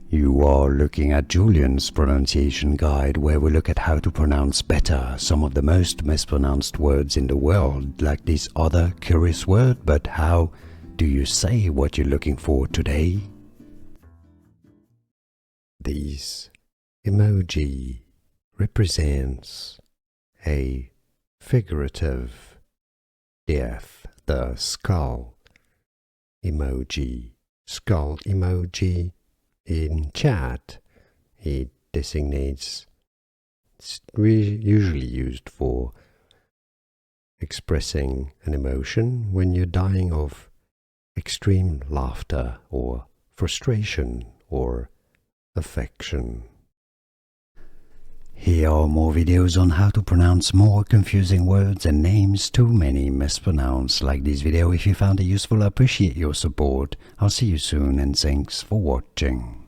You are looking at Julian's pronunciation guide, where we look at how to pronounce better some of the most mispronounced words in the world, like this other curious word. But how do you say what you're looking for today? This emoji represents a figurative death, the skull emoji. Skull emoji in chat, it designates, it's usually used for expressing an emotion when you're dying of extreme laughter or frustration or affection. Here are more videos on how to pronounce more confusing words and names too many mispronounced. Like this video if you found it useful. I appreciate your support. I'll see you soon and thanks for watching.